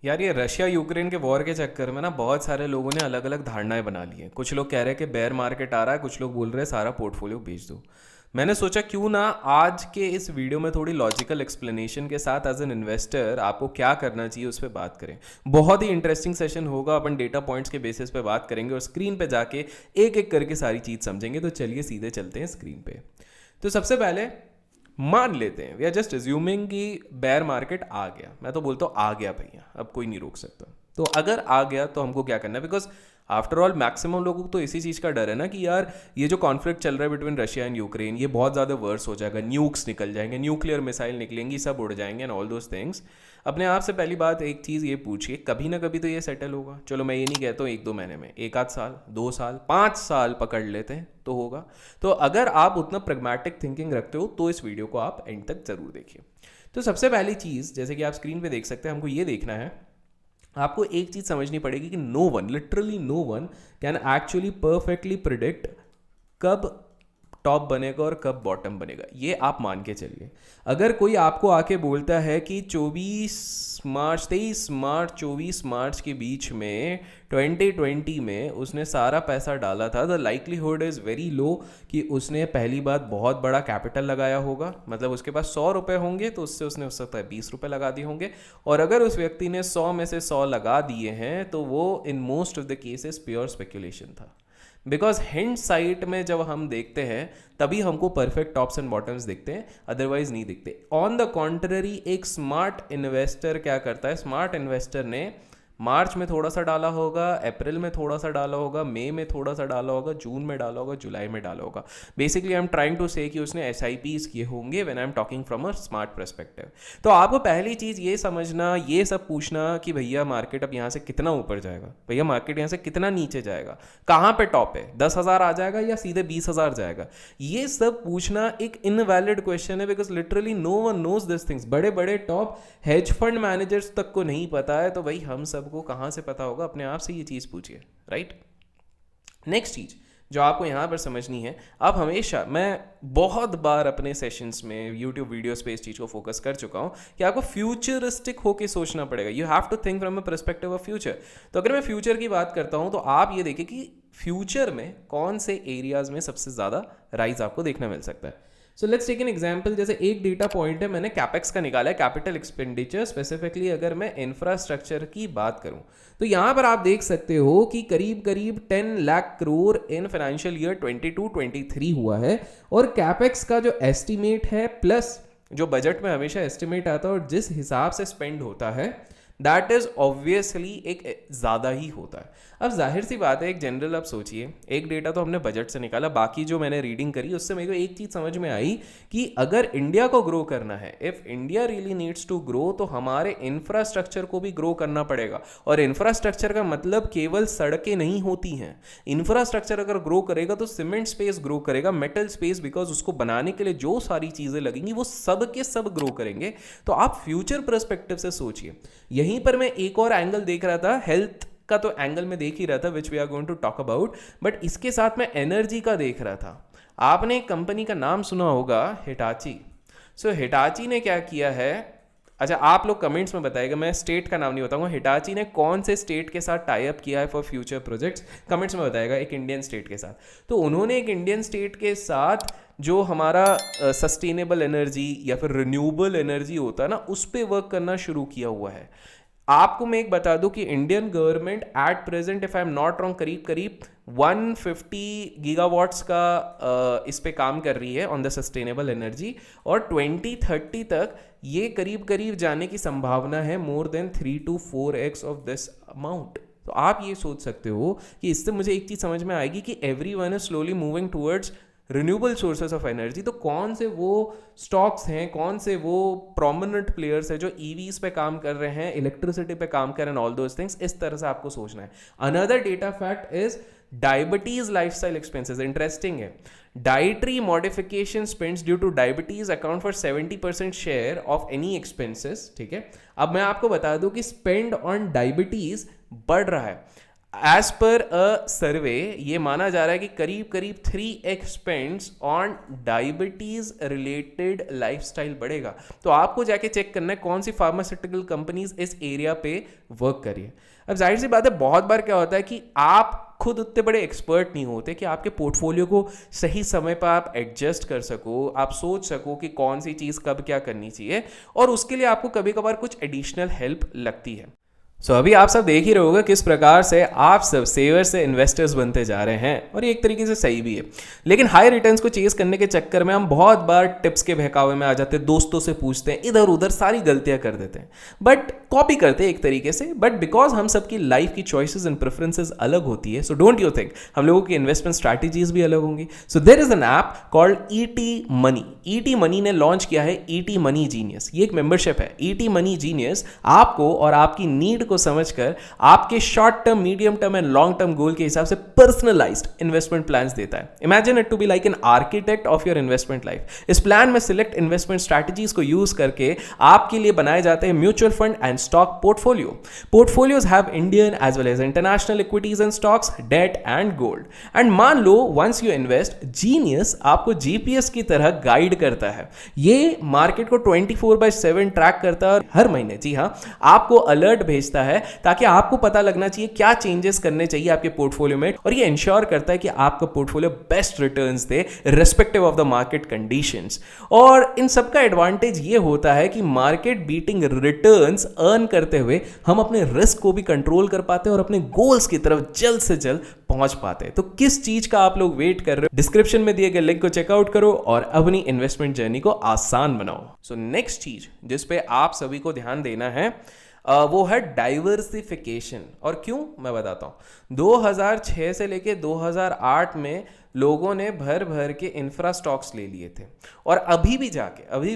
यार ये Russia Ukraine के वॉर के चक्कर में ना बहुत सारे लोगों ने अलग अलग धारणाएं बना ली हैं। कुछ लोग कह रहे हैं कि बेयर मार्केट आ रहा है, कुछ लोग बोल रहे हैं सारा पोर्टफोलियो बेच दो। मैंने सोचा क्यों ना आज के इस वीडियो में थोड़ी लॉजिकल एक्सप्लेनेशन के साथ एज एन इन्वेस्टर आपको क्या करना चाहिए उस पर बात करें। बहुत ही इंटरेस्टिंग सेशन होगा। अपन डेटा पॉइंट्स के बेसिस पे बात करेंगे और स्क्रीन पे जाके एक एक करके सारी चीज़ समझेंगे। तो चलिए सीधे चलते हैं स्क्रीन पे। तो सबसे पहले मान लेते हैं, वी आर जस्ट अज्यूमिंग कि बेयर मार्केट आ गया। मैं तो बोलता हूँ आ गया भैया, अब कोई नहीं रोक सकता। तो अगर आ गया तो हमको क्या करना है? बिकॉज आफ्टर ऑल मैक्सिमम लोगों को तो इसी चीज़ का डर है ना कि यार ये जो कॉन्फ्लिक्ट चल रहा है बिटवीन रशिया एंड यूक्रेन, ये बहुत ज़्यादा वर्स हो जाएगा, न्यूक्स निकल जाएंगे, न्यूक्लियर मिसाइल निकलेंगी, सब उड़ जाएंगे एंड ऑल दोज थिंग्स। अपने आप से पहली बात एक चीज़ ये पूछिए, कभी ना कभी तो ये सेटल होगा। चलो मैं ये नहीं कहता हूँ एक दो महीने में, एक आध साल, 2 साल, 5 साल पकड़ लेते हैं तो होगा। तो अगर आप उतना प्रैग्मेटिक थिंकिंग रखते हो तो इस वीडियो को आप एंड तक जरूर देखिए। तो सबसे पहली चीज़, जैसे कि आप स्क्रीन पे देख सकते हैं, हमको ये देखना है, आपको एक चीज़ समझनी पड़ेगी कि no one, literally no one can actually perfectly predict कब टॉप बनेगा और कब बॉटम बनेगा। ये आप मान के चलिए। अगर कोई आपको आके बोलता है कि 23 मार्च 24 मार्च के बीच में 2020 में उसने सारा पैसा डाला था, the likelihood is very low कि उसने पहली बात बहुत बड़ा कैपिटल लगाया होगा। मतलब उसके पास 100 रुपये होंगे तो उससे उसने हो सकता है 20 रुपये लगा दिए होंगे। और अगर उस व्यक्ति ने 100 में से 100 लगा दिए हैं तो वो in most of the cases pure speculation था। बिकॉज हिंड साइट में जब हम देखते हैं तभी हमको परफेक्ट टॉप्स एंड बॉटम्स दिखते हैं, अदरवाइज नहीं दिखते। ऑन द कॉन्ट्ररी एक स्मार्ट इन्वेस्टर क्या करता है? स्मार्ट इन्वेस्टर ने मार्च में थोड़ा सा डाला होगा, अप्रैल में थोड़ा सा डाला होगा, मई में थोड़ा सा डाला होगा, जून में डाला होगा, जुलाई में डाला होगा। Basically I am trying to say कि उसने SIPs किए होंगे when I am talking from a smart perspective. तो आपको पहली चीज़ ये समझना, ये सब पूछना कि भैया मार्केट अब यहाँ से कितना ऊपर जाएगा, भैया मार्केट यहाँ से कितना नीचे जाएगा, कहाँ पे टॉप है, 10,000 आ जाएगा या सीधे 20,000 जाएगा, ये सब पूछना एक इनवैलिड क्वेश्चन है। Because literally no one knows this things. बड़े बड़े टॉप हेज फंड मैनेजर्स तक को नहीं पता है, तो भाई हम सबको कहाँ से पता होगा? अपने आप से ये चीज़ पूछिए, राइट। नेक्स्ट चीज़ जो आपको यहाँ पर समझनी है, आप हमेशा, मैं बहुत बार अपने सेशंस में यूट्यूब वीडियोस पे इस चीज़ को फोकस कर चुका हूँ कि आपको फ्यूचरिस्टिक होके सोचना पड़ेगा। You have to think from a perspective of future. तो अगर मैं फ्यूचर की बात करता हूँ तो आप ये देखिए कि फ्यूचर में कौन से एरियाज में सबसे ज़्यादा राइज आपको देखने मिल सकता है। So let's take an example. जैसे एक डेटा पॉइंट है, मैंने कैपेक्स का निकाला है, कैपिटल एक्सपेंडिचर। स्पेसिफिकली अगर मैं इंफ्रास्ट्रक्चर की बात करूं तो यहां पर आप देख सकते हो कि करीब करीब 10 lakh crore in financial year 22-23 हुआ है। और कैपेक्स का जो एस्टिमेट है प्लस जो बजट में हमेशा एस्टिमेट आता है और जिस हिसाब से स्पेंड होता है, दैट इज ऑब्वियसली एक ज़्यादा ही होता है। अब जाहिर सी बात है, एक जनरल आप सोचिए, एक डेटा तो हमने बजट से निकाला, बाकी जो मैंने रीडिंग करी उससे मेरे को एक चीज़ समझ में आई कि अगर इंडिया को ग्रो करना है, if India really needs to grow, तो हमारे इंफ्रास्ट्रक्चर को भी ग्रो करना पड़ेगा। और इंफ्रास्ट्रक्चर का मतलब केवल सड़कें नहीं होती हैं। इंफ्रास्ट्रक्चर अगर ग्रो करेगा तो सीमेंट स्पेस ग्रो करेगा, मेटल स्पेस, बिकॉज उसको बनाने के लिए जो सारी चीज़ें लगेंगी वो सब के सब ग्रो करेंगे। तो आप फ्यूचर परस्पेक्टिव से सोचिए। यहीं पर मैं एक और एंगल देख रहा था, हेल्थ का तो एंगल में देख ही रहा था, which we are going to talk about, but इसके साथ मैं एनर्जी का देख रहा था। आपने एक कंपनी का नाम सुना होगा, हिटाची। सो हिटाची ने क्या किया है, अच्छा आप लोग कमेंट्स में बताइएगा, मैं स्टेट का नाम नहीं बताऊंगा, हिटाची ने कौन से स्टेट के साथ टाई अप किया है फॉर फ्यूचर प्रोजेक्ट्स, कमेंट्स में बताएगा। एक इंडियन स्टेट के साथ। तो उन्होंने एक इंडियन स्टेट के साथ जो हमारा सस्टेनेबल एनर्जी या फिर रिन्यूएबल एनर्जी होता है ना, उस पर वर्क करना शुरू किया हुआ है। आपको मैं एक बता दूं कि Indian government at present, if I am not wrong, करीब करीब 150 गीगावाट्स का इस पे काम कर रही है ऑन द सस्टेनेबल एनर्जी। और 2030 तक ये करीब करीब जाने की संभावना है more than 3 to 4x of this amount. तो आप ये सोच सकते हो कि इससे मुझे एक चीज़ समझ में आएगी कि everyone is slowly moving towards renewable sources of energy. तो कौन से वो स्टॉक्स हैं, कौन से वो प्रोमिनेंट प्लेयर्स हैं जो ईवीज पे काम कर रहे हैं, इलेक्ट्रिसिटी पे काम कर रहे हैं, ऑल दोज थिंग्स, इस तरह से आपको सोचना है। Another data fact is diabetes lifestyle expenses. Interesting है, dietary modification spends due to diabetes account for 70% share of any expenses. ठीक है, अब मैं आपको बता दूं कि स्पेंड ऑन डायबिटीज बढ़ रहा है। एज पर अ सर्वे ये माना जा रहा है कि करीब करीब 3x spends on diabetes related lifestyle बढ़ेगा। तो आपको जाके चेक करना है कौन सी फार्मास्यूटिकल कंपनीज इस एरिया पे वर्क करिए। अब जाहिर सी बात है, बहुत बार क्या होता है कि आप खुद उतने बड़े एक्सपर्ट नहीं होते कि आपके पोर्टफोलियो को सही समय पर आप एडजस्ट कर सको, आप सोच सको कि कौन सी चीज़ कब क्या करनी चाहिए, और उसके लिए आपको कभी कभार कुछ एडिशनल हेल्प लगती है। अभी आप सब देख ही रहे होगा किस प्रकार से आप सब सेवर से इन्वेस्टर्स बनते जा रहे हैं, और ये एक तरीके से सही भी है। लेकिन हाई रिटर्न्स को चेज करने के चक्कर में हम बहुत बार टिप्स के बहकावे में आ जाते हैं, दोस्तों से पूछते हैं, इधर उधर सारी गलतियां कर देते हैं, बट कॉपी करते हैं एक तरीके से। बट बिकॉज हम सबकी लाइफ की चॉइसेस एंड प्रेफरेंसेस अलग होती है, सो डोंट यू थिंक हम लोगों की इन्वेस्टमेंट स्ट्रैटेजीज भी अलग होंगी। So there is an app called ET money. ET money ने लॉन्च किया है ईटी मनी जीनियस। ये एक मेंबरशिप है। ईटी मनी जीनियस आपको और आपकी नीड को समझकर आपके short term, medium term and long term goal के हिसाब से पर्सनलाइज्ड इन्वेस्टमेंट प्लान्स देता है। Imagine it to be like an architect of your investment life. इस प्लान में सिलेक्ट इन्वेस्टमेंट स्ट्रैटेजीज को यूज करके आपके लिए बनाए जाते हैं mutual fund and stock portfolio. Portfolios have Indian as well as international equities and stocks, debt and gold. And मान लो वंस यू इन्वेस्ट, जीनियस आपको जीपीएस की तरह गाइड करता है। ये मार्केट को 24/7 ट्रैक करता है और हर महीने, जी हाँ, आपको अलर्ट भेजता है ताकि आपको पता लगना चाहिए क्या चेंजेस करने चाहिए आपके पोर्टफोलियो में, और ये इंश्योर करता है कि आपका portfolio best returns they respective of the market conditions. और इन सबका एडवांटेज ये होता है कि मार्केट बीटिंग रिटर्न्स अर्न करते हुए हम अपने रिस्क को भी कंट्रोल कर पाते हैं और अपने गोल्स की तरफ जल्द से जल्द पहुंच पाते हैं। तो किस चीज का आप लोग वेट कर रहे हो? डिस्क्रिप्शन में दिए गए लिंक को चेकआउट करो और अपनी इन्वेस्टमेंट जर्नी को आसान बनाओ। सो नेक्स्ट चीज जिस पे आप सभी को ध्यान देना है वो है डाइवर्सिफिकेशन। और क्यों, मैं बताता हूं। 2006 से लेके 2008 में लोगों ने भर भर के इंफ्रा स्टॉक्स ले लिए थे, और अभी भी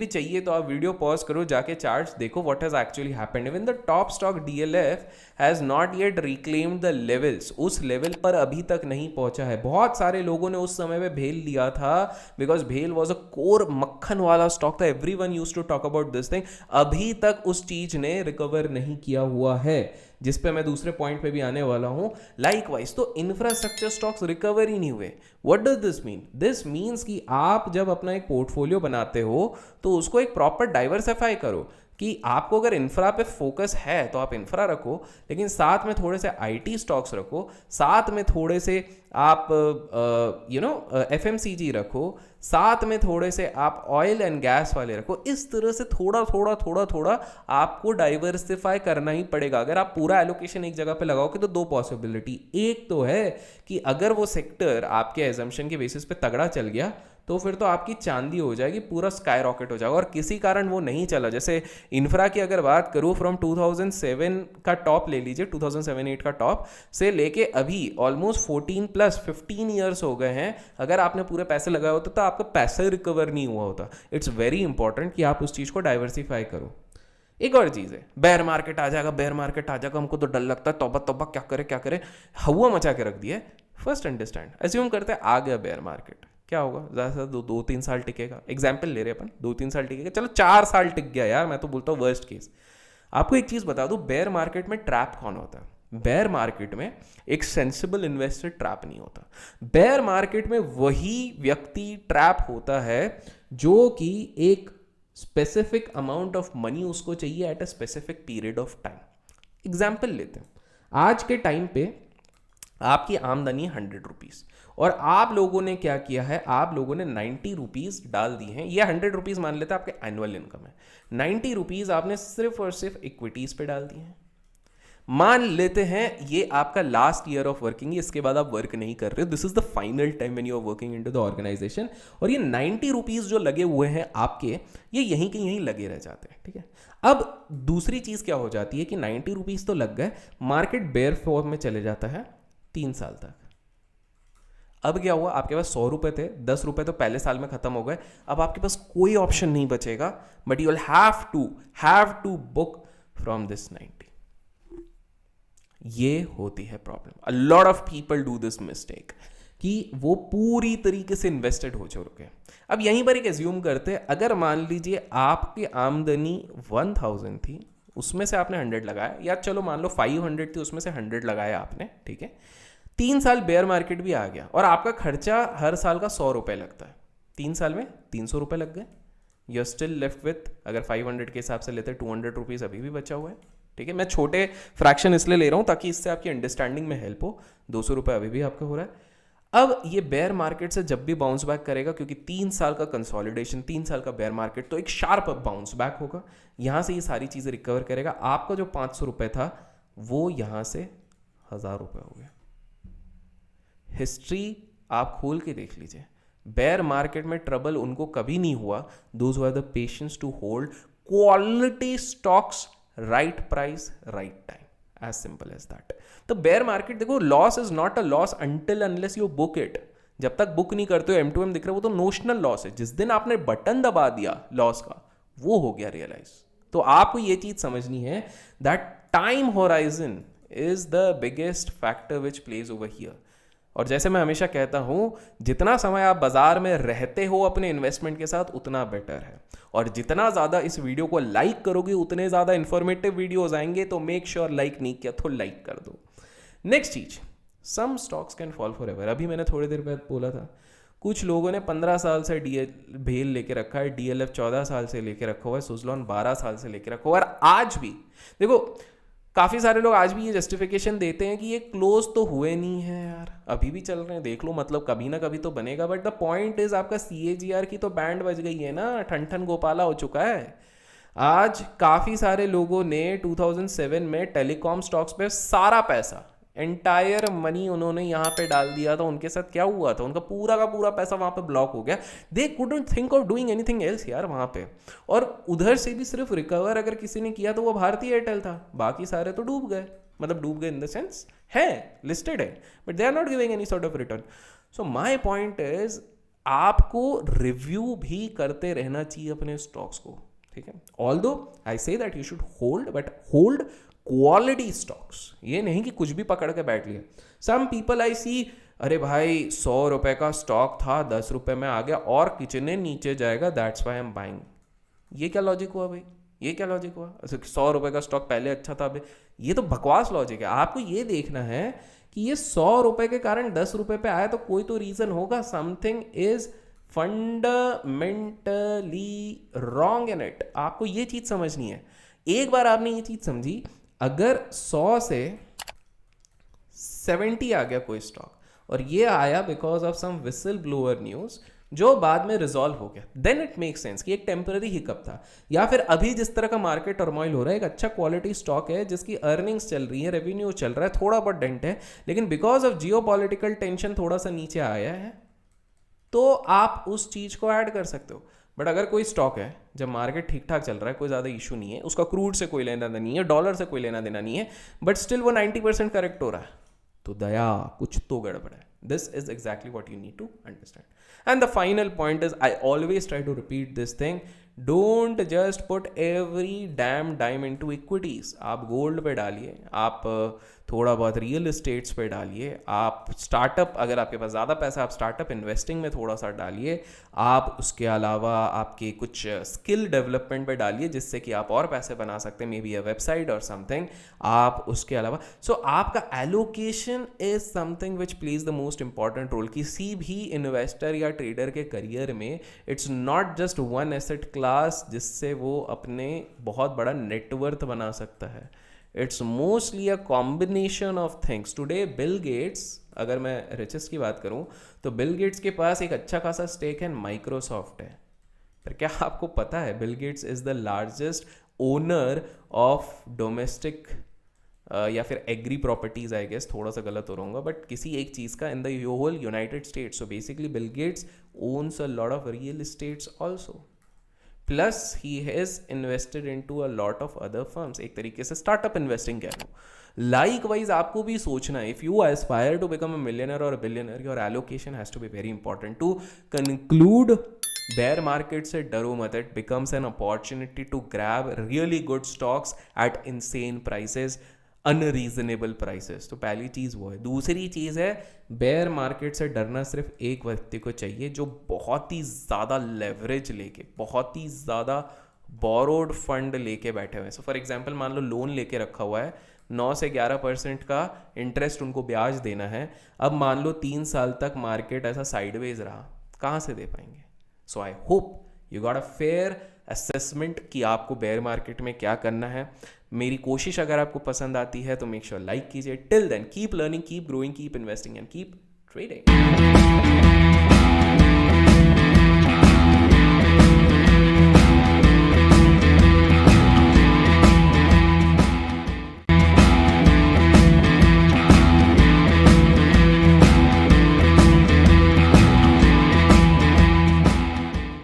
चाहिए तो आप वीडियो पॉज करो, जाके चार्ट्स देखो what has actually happened. Even the top stock DLF has not yet reclaimed the levels. उस लेवल पर अभी तक नहीं पहुंचा है। बहुत सारे लोगों ने उस समय में भेल लिया था, बिकॉज भेल वॉज अ कोर मक्खन वाला स्टॉक था। Everyone used to talk about this thing. अभी तक उस चीज ने रिकवर नहीं किया हुआ है, जिस पे मैं दूसरे पॉइंट पे भी आने वाला हूं। लाइकवाइज तो इंफ्रास्ट्रक्चर स्टॉक्स रिकवर ही नहीं हुए। What does this mean? This means कि आप जब अपना एक पोर्टफोलियो बनाते हो तो उसको एक प्रॉपर डाइवर्सिफाई करो, कि आपको अगर इंफ्रा पे फोकस है तो आप इंफ्रा रखो, लेकिन साथ में थोड़े से आईटी स्टॉक्स रखो, साथ में थोड़े से आप एफएमसीजी रखो, साथ में थोड़े से आप ऑयल एंड गैस वाले रखो। इस तरह से थोड़ा आपको डाइवर्सिफाई करना ही पड़ेगा। अगर आप पूरा एलोकेशन एक जगह पे लगाओगे तो दो पॉसिबिलिटी। एक तो है कि अगर वो सेक्टर आपके एजम्पशन के बेसिस पे तगड़ा चल गया तो फिर तो आपकी चांदी हो जाएगी, पूरा स्काई रॉकेट हो जाएगा। और किसी कारण वो नहीं चला, जैसे इंफ्रा की अगर बात करूं, फ्रॉम 2007 का टॉप ले लीजिए, 2007-8 का टॉप से लेके अभी ऑलमोस्ट 15 ईयर्स हो गए हैं। अगर आपने पूरे पैसे लगाए होते तो आपका पैसा रिकवर नहीं हुआ होता। इट्स वेरी इंपॉर्टेंट कि आप उस चीज़ को डाइवर्सिफाई करो। एक और चीज़ है, बेयर मार्केट आ जाएगा, हमको तो डर लगता है, तौबा क्या करे, हवा मचा के रख दिया है। फर्स्ट अंडरस्टैंड, अज्यूम करते हैं आ गया बेयर मार्केट, क्या होगा? ज़्यादा से ज़्यादा 2-3 साल टिकेगा। एग्जाम्पल ले रहे हैं अपन, 2-3 साल टिकेगा, चलो 4 साल टिक गया यार, मैं तो बोलता हूँ वर्स्ट केस। आपको एक चीज़ बता दूँ, बेयर मार्केट में ट्रैप कौन होता है? बेयर मार्केट में एक सेंसिबल इन्वेस्टर ट्रैप नहीं होता। बेयर मार्केट में वही व्यक्ति ट्रैप होता है जो कि एक स्पेसिफिक अमाउंट ऑफ मनी उसको चाहिए at a specific period of time. Example लेते हैं, आज के टाइम पे आपकी आमदनी है 100 रुपीज़, और आप लोगों ने क्या किया है, आप लोगों ने 90 रुपीज़ डाल दी हैं। ये 100 रुपीज़ मान लेते हैं आपके एनुअल इनकम है, 90 रुपीज़ आपने सिर्फ और सिर्फ इक्विटीज़ पे डाल दी हैं। मान लेते हैं ये आपका लास्ट ईयर ऑफ वर्किंग है, इसके बाद आप वर्क नहीं कर रहे हो, this is the final time when you are working into the organisation, और ये 90 रुपीज़ जो लगे हुए हैं आपके, ये यहीं के यहीं लगे रह जाते हैं। ठीक है, अब दूसरी चीज़ क्या हो जाती है कि 90 रुपीज़ तो लग गए, मार्केट बेयर फॉर्म में चले जाता है 3 साल तक। अब क्या हुआ, आपके पास 100 रुपए थे, 10 रुपए तो पहले साल में खत्म हो गए। अब आपके पास कोई ऑप्शन नहीं बचेगा, but you will have to book from this 90। ये होती है problem. A lot of people do this mistake कि वो पूरी तरीके से इन्वेस्टेड हो चुके हैं। अब यहीं पर एक एज्यूम करते हैं, अगर मान लीजिए आपकी आमदनी 1000 थी, उसमें से आपने 100 लगाया, या चलो मान लो 500 थी उसमें से 100 लगाया आपने, ठीक है। 3 साल बेयर मार्केट भी आ गया और आपका खर्चा हर साल का 100 रुपये लगता है, 3 साल में 300 रुपये लग गए। You are still left with, अगर 500 के हिसाब से लेते 200 रुपीज़ अभी भी बचा हुआ है, ठीक है। मैं छोटे फ्रैक्शन इसलिए ले रहा हूँ ताकि इससे आपकी अंडरस्टैंडिंग में हेल्प हो। 200 रुपये अभी भी आपका हो रहा है। अब ये बेयर मार्केट से जब भी बाउंस बैक करेगा, क्योंकि 3 साल का कंसोलिडेशन, 3 साल का बेयर मार्केट, तो एक शार्प बाउंस बैक होगा, यहाँ से ये सारी चीज़ें रिकवर करेगा। आपका जो 500 रुपये था वो यहाँ से 1000 रुपये हो गया। हिस्ट्री आप खोल के देख लीजिए, बेयर मार्केट में ट्रबल उनको कभी नहीं हुआ, those who have the patience to hold quality stocks, right price, right time, as simple as that. तो बेयर मार्केट देखो, loss is not a loss until unless you book it. जब तक book नहीं करते हो, M2M दिख रहा है, वो तो नोशनल लॉस है। जिस दिन आपने बटन दबा दिया लॉस का, वो हो गया रियलाइज। तो आपको ये चीज समझनी है that time horizon is the biggest factor which pledge over here. और जैसे मैं हमेशा कहता हूं, जितना समय आप बाजार में रहते हो अपने इन्वेस्टमेंट के साथ, उतना बेटर है। और जितना ज़्यादा इस वीडियो को लाइक करोगे, उतने ज़्यादा इंफॉर्मेटिव वीडियोस आएंगे। तो मेक श्योर लाइक नहीं किया तो लाइक कर दो। नेक्स्ट चीज, some stocks can fall forever. अभी मैंने थोड़ी देर बाद बोला था, कुछ लोगों ने 15 साल से भेल लेके रखा है, DLF 14 साल से लेके रखा हुआ है, सुजलॉन 12 साल से लेके रखा हुआ है। और आज भी देखो, काफ़ी सारे लोग आज भी ये जस्टिफिकेशन देते हैं कि ये क्लोज तो हुए नहीं है यार, अभी भी चल रहे हैं, देख लो, मतलब कभी ना कभी तो बनेगा। बट द पॉइंट इज, आपका CAGR की तो बैंड बज गई है ना, ठन ठन गोपाला हो चुका है। आज काफ़ी सारे लोगों ने 2007 में टेलीकॉम स्टॉक्स पे सारा पैसा, एंटायर मनी उन्होंने यहाँ पे डाल दिया था। उनके साथ क्या हुआ था, उनका पूरा का पूरा पैसा वहाँ पे ब्लॉक हो गया। They couldn't think of doing anything else यार वहाँ पे। और उधर से भी सिर्फ रिकवर अगर किसी ने किया तो वो भारती एयरटेल था, बाकी सारे तो डूब गए। मतलब डूब गए इन द सेंस है लिस्टेड है, but they are not giving any sort of return. So my point is, आपको रिव्यू भी करते रहना चाहिए अपने स्टॉक्स को, ठीक है। Although I say that you should hold, but hold quality stocks. ये नहीं कि कुछ भी पकड़ के बैठ लिया। सम पीपल आई सी, अरे भाई 100 रुपए का स्टॉक था, 10 रुपए में आ गया और किचने नीचे जाएगा, that's why I am buying. ये क्या लॉजिक हुआ भाई, ये क्या लॉजिक हुआ? 100 रुपए का स्टॉक पहले अच्छा था, अभी ये तो बकवास लॉजिक है। आपको ये देखना है कि ये 100 रुपए के कारण 10 रुपए पे आया, तो कोई तो रीजन होगा। Something is fundamentally wrong in it. आपको ये चीज समझनी है। एक बार आपने ये चीज समझी, अगर 100 से 70 आ गया कोई स्टॉक, और ये आया because of some whistle blower news जो बाद में रिजॉल्व हो गया, देन इट मेक सेंस कि एक टेम्पररी हिकअप था। या फिर अभी जिस तरह का मार्केट टर्मोइल हो रहा है, एक अच्छा क्वालिटी स्टॉक है जिसकी अर्निंग्स चल रही है, रेवेन्यू चल रहा है, थोड़ा बहुत डेंट है, लेकिन बिकॉज ऑफ जियोपॉलिटिकल टेंशन थोड़ा सा नीचे आया है, तो आप उस चीज को ऐड कर सकते हो। बट अगर कोई स्टॉक है जब मार्केट ठीक ठाक चल रहा है, कोई ज़्यादा इशू नहीं है, उसका क्रूड से कोई लेना देना नहीं है, डॉलर से कोई लेना देना नहीं है, बट स्टिल वो 90% करेक्ट हो रहा है, तो दया कुछ तो गड़बड़ है। This is exactly what you need to understand. And the final point is, I always try to repeat this thing, don't just put every damn dime into equities. आप गोल्ड पे डालिए, आप थोड़ा बहुत रियल एस्टेट्स पे डालिए, आप startup, अगर आपके पास ज़्यादा पैसा, आप स्टार्टअप इन्वेस्टिंग में थोड़ा सा डालिए, आप उसके अलावा आपके कुछ स्किल डेवलपमेंट पे डालिए जिससे कि आप और पैसे बना सकते हैं, मे बी अ वेबसाइट और समथिंग। आप उसके अलावा आपका allocation is something which plays the most important role. किसी भी इन्वेस्टर या ट्रेडर के करियर में it's not just one asset class जिससे वो अपने बहुत बड़ा नेटवर्थ बना सकता है। It's mostly a combination of things. Today Bill Gates, अगर मैं रिचेस्ट की बात करूं, तो बिल गेट्स के पास एक अच्छा खासा स्टेक है माइक्रोसॉफ्ट है। पर क्या आपको पता है Bill Gates is the largest owner of domestic या फिर एग्री प्रॉपर्टीज, आई गेस थोड़ा सा गलत हो रहूँगा, बट किसी एक चीज़ का in the whole United States. So basically Bill Gates owns a lot of real estates also, plus he has invested into a lot of other firms. एक तरीके से स्टार्टअप इन्वेस्टिंग कह रहा हूँ। लाइक वाइज आपको भी सोचना है, if you aspire to become a millionaire और a billionaire, your allocation has to be very important. To conclude, bear market से डरो मत, it becomes an opportunity to grab really good stocks at insane prices, unreasonable prices. तो पहली चीज़ वो है। दूसरी चीज़ है, बेयर मार्केट से डरना सिर्फ एक व्यक्ति को चाहिए जो बहुत ही ज़्यादा लेवरेज लेके, बहुत ही ज़्यादा बोरोड फंड लेके बैठे हुए हैं। सो फॉर एग्जांपल मान लो लोन लेके रखा हुआ है, 9 से 11% का इंटरेस्ट उनको ब्याज देना है। अब मान लो 3 साल तक मार्केट ऐसा साइडवेज रहा, कहाँ से दे पाएंगे? So I hope you got a fair assessment कि आपको बेयर मार्केट में क्या करना है। मेरी कोशिश अगर आपको पसंद आती है तो मेक श्योर लाइक कीजिए। Till then keep learning, keep growing, keep investing and keep trading.